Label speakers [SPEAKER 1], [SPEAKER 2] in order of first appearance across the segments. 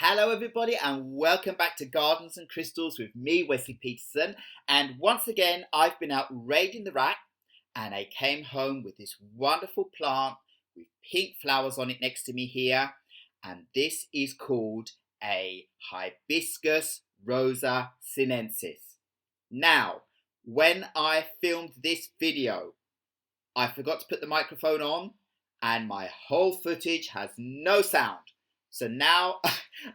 [SPEAKER 1] Hello everybody and welcome back to Gardens and Crystals with me, Wesley Peterson. And once again, I've been out raiding the rack and I came home with this wonderful plant with pink flowers on it next to me here. And this is called a Hibiscus rosa-sinensis. Now, when I filmed this video, I forgot to put the microphone on and my whole footage has no sound. So now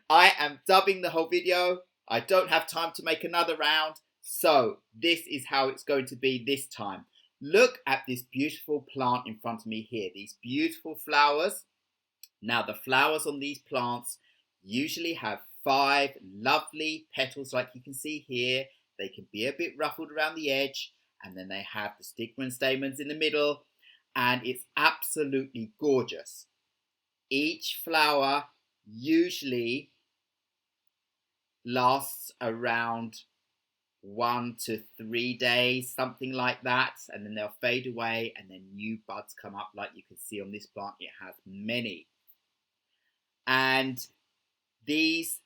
[SPEAKER 1] I am dubbing the whole video. I don't have time to make another round. So this is how it's going to be this time. Look at this beautiful plant in front of me here. These beautiful flowers. Now the flowers on these plants usually have 5 lovely petals like you can see here. They can be a bit ruffled around the edge. And then they have the stigma and stamens in the middle. And it's absolutely gorgeous. Each flower usually lasts around 1 to 3 days, something like that, and then they'll fade away and then new buds come up like you can see on this plant. It has many, and these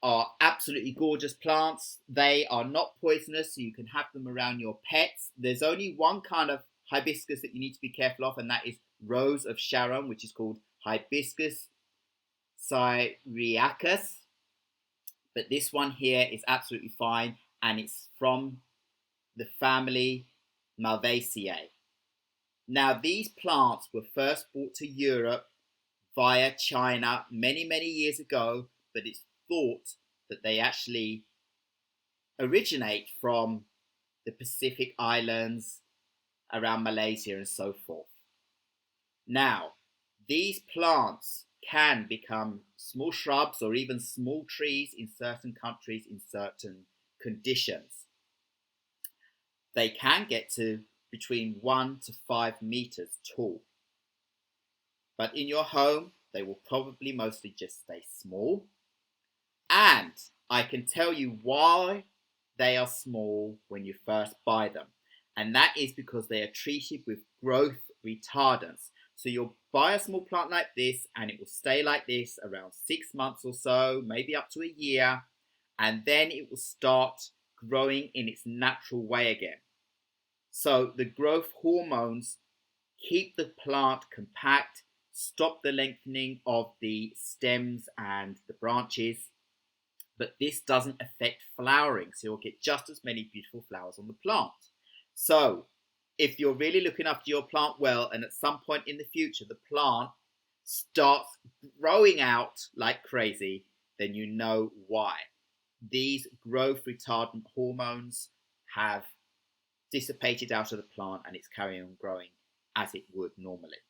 [SPEAKER 1] are absolutely gorgeous plants. They are not poisonous, so you can have them around your pets. There's only one kind of hibiscus that you need to be careful of, and that is Rose of Sharon, which is called Hibiscus syriacus, but this one here is absolutely fine, and it's from the family Malvaceae. Now these plants were first brought to Europe via China many years ago, but it's thought that they actually originate from the Pacific Islands around Malaysia and so forth. Now these plants can become small shrubs or even small trees in certain countries in certain conditions. They can get to between 1 to 5 meters tall. But in your home, they will probably mostly just stay small. And I can tell you why they are small when you first buy them. And that is because they are treated with growth retardants. So you'll buy a small plant like this and it will stay like this around 6 months or so, maybe up to a year, and then it will start growing in its natural way again. So the growth hormones keep the plant compact, stop the lengthening of the stems and the branches, but this doesn't affect flowering, so you'll get just as many beautiful flowers on the plant. So if you're really looking after your plant well, and at some point in the future the plant starts growing out like crazy, then you know why. These growth retardant hormones have dissipated out of the plant and it's carrying on growing as it would normally.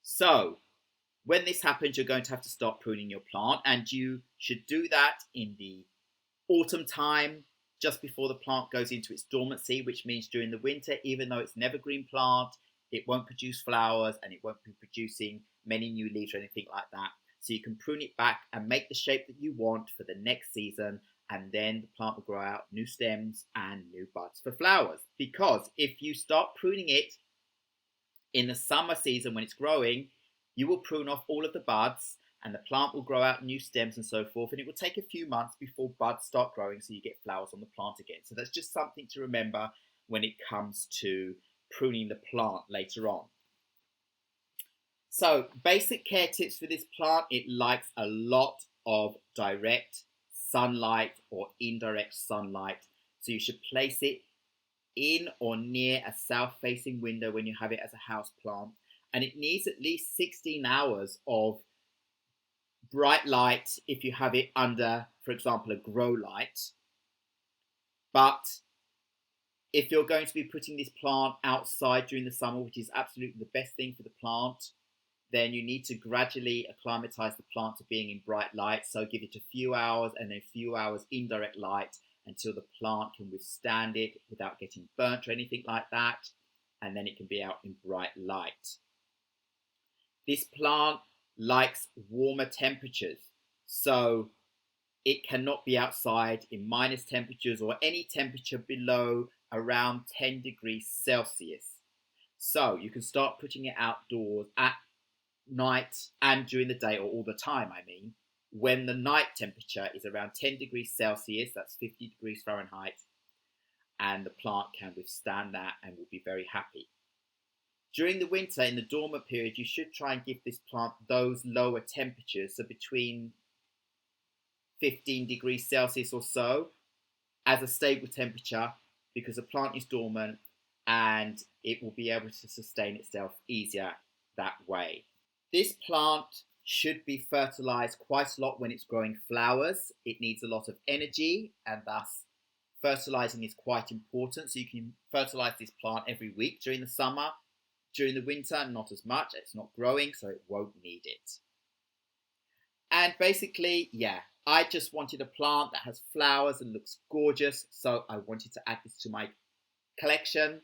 [SPEAKER 1] So when this happens, you're going to have to start pruning your plant, and you should do that in the autumn time, just before the plant goes into its dormancy, which means during the winter, even though it's an evergreen plant, it won't produce flowers and it won't be producing many new leaves or anything like that. So you can prune it back and make the shape that you want for the next season, and then the plant will grow out new stems and new buds for flowers. Because if you start pruning it in the summer season when it's growing, you will prune off all of the buds and the plant will grow out new stems and so forth, and it will take a few months before buds start growing so you get flowers on the plant again. So that's just something to remember when it comes to pruning the plant later on. So basic care tips for this plant: it likes a lot of direct sunlight or indirect sunlight, so you should place it in or near a south-facing window when you have it as a house plant, and it needs at least 16 hours of bright light if you have it under, for example, a grow light. But if you're going to be putting this plant outside during the summer, which is absolutely the best thing for the plant, then you need to gradually acclimatize the plant to being in bright light. So give it a few hours and a few hours indirect light until the plant can withstand it without getting burnt or anything like that, and then it can be out in bright light. This plant likes warmer temperatures, so it cannot be outside in minus temperatures or any temperature below around 10 degrees Celsius. So you can start putting it outdoors at night and during the day, or all the time I mean, when the night temperature is around 10 degrees Celsius, that's 50 degrees Fahrenheit, and the plant can withstand that and will be very happy. During the winter, in the dormant period, you should try and give this plant those lower temperatures, so between 15 degrees Celsius or so, as a stable temperature, because the plant is dormant and it will be able to sustain itself easier that way. This plant should be fertilized quite a lot when it's growing flowers. It needs a lot of energy, and thus fertilizing is quite important. So you can fertilize this plant every week during the summer. During the winter, not as much. It's not growing, so it won't need it. And basically, I just wanted a plant that has flowers and looks gorgeous, so I wanted to add this to my collection,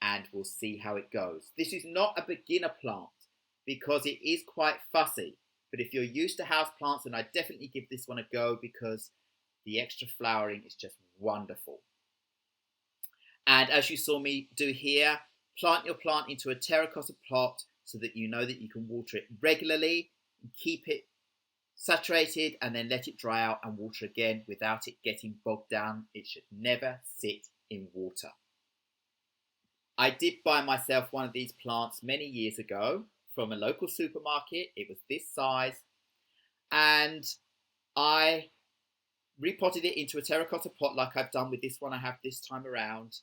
[SPEAKER 1] and we'll see how it goes. This is not a beginner plant because it is quite fussy, but if you're used to house plants, then I definitely give this one a go because the extra flowering is just wonderful. And as you saw me do here, plant your plant into a terracotta pot so that you know that you can water it regularly and keep it saturated, and then let it dry out and water again without it getting bogged down. It should never sit in water. I did buy myself one of these plants many years ago from a local supermarket. It was this size, and I repotted it into a terracotta pot like I've done with this one I have this time around.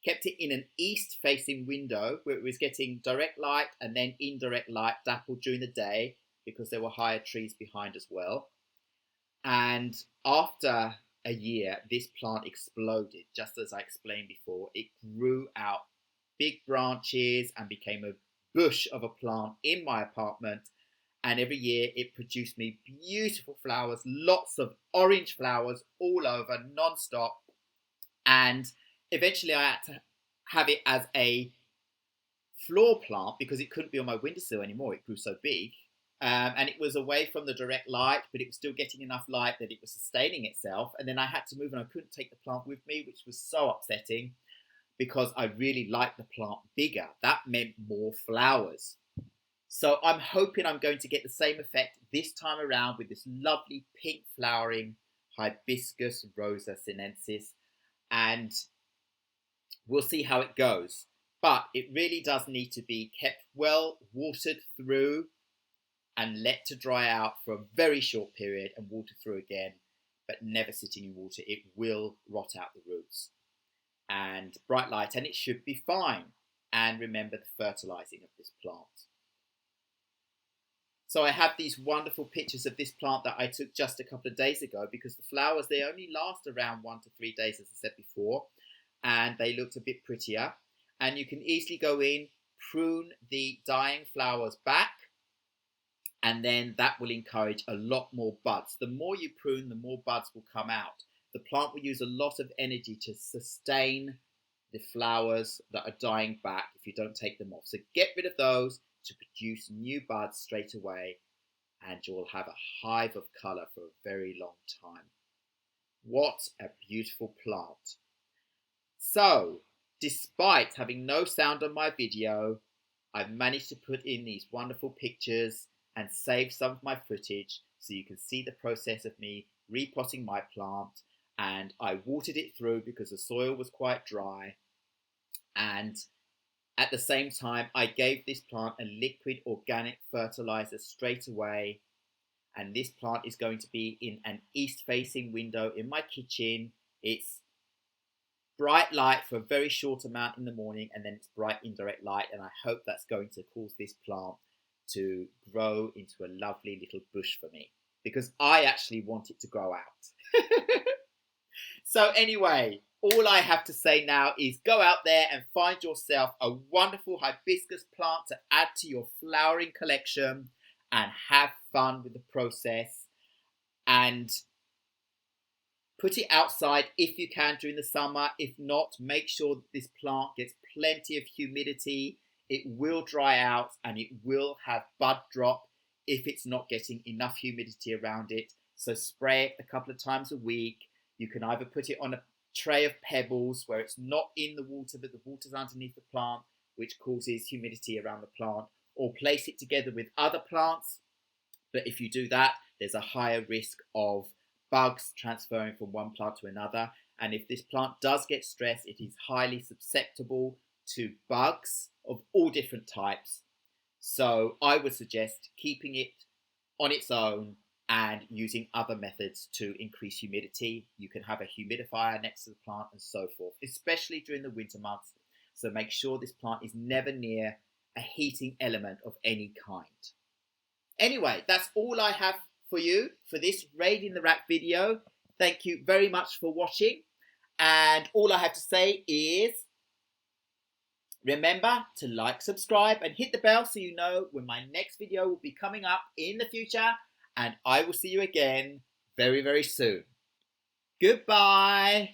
[SPEAKER 1] Kept it in an east-facing window where it was getting direct light and then indirect light dappled during the day because there were higher trees behind as well. And after a year, this plant exploded, just as I explained before. It grew out big branches and became a bush of a plant in my apartment. And every year it produced me beautiful flowers, lots of orange flowers all over, non-stop. And eventually I had to have it as a floor plant because it couldn't be on my windowsill anymore. It grew so big. And it was away from the direct light, but it was still getting enough light that it was sustaining itself. And then I had to move, and I couldn't take the plant with me, which was so upsetting because I really liked the plant bigger. That meant more flowers. So I'm hoping I'm going to get the same effect this time around with this lovely pink flowering Hibiscus rosa-sinensis. And we'll see how it goes. But it really does need to be kept well watered through and let to dry out for a very short period and water through again, but never sitting in water. It will rot out the roots. And bright light, and it should be fine. And remember the fertilizing of this plant. So I have these wonderful pictures of this plant that I took just a couple of days ago because the flowers, they only last around 1 to 3 days, as I said before, and they looked a bit prettier. And you can easily go in, prune the dying flowers back, and then that will encourage a lot more buds. The more you prune, the more buds will come out. The plant will use a lot of energy to sustain the flowers that are dying back if you don't take them off. So get rid of those to produce new buds straight away, and you'll have a hive of colour for a very long time. What a beautiful plant. So, despite having no sound on my video, I've managed to put in these wonderful pictures and save some of my footage so you can see the process of me repotting my plant. And I watered it through because the soil was quite dry. And at the same time, I gave this plant a liquid organic fertilizer straight away. And this plant is going to be in an east-facing window in my kitchen. It's bright light for a very short amount in the morning, and then it's bright indirect light. And I hope that's going to cause this plant to grow into a lovely little bush for me, because I actually want it to grow out. So anyway, all I have to say now is go out there and find yourself a wonderful hibiscus plant to add to your flowering collection and have fun with the process, and put it outside if you can during the summer. If not, make sure that this plant gets plenty of humidity. It will dry out and it will have bud drop if it's not getting enough humidity around it. So spray it a couple of times a week. You can either put it on a tray of pebbles where it's not in the water but the water's underneath the plant, which causes humidity around the plant, or place it together with other plants. But if you do that, there's a higher risk of bugs transferring from one plant to another. And if this plant does get stressed, it is highly susceptible to bugs of all different types. So I would suggest keeping it on its own and using other methods to increase humidity. You can have a humidifier next to the plant and so forth, especially during the winter months. So make sure this plant is never near a heating element of any kind. Anyway, that's all I have for you for this Raid in the Rack video. Thank you very much for watching. And all I have to say is, remember to like, subscribe, and hit the bell so you know when my next video will be coming up in the future. And I will see you again very, very soon. Goodbye.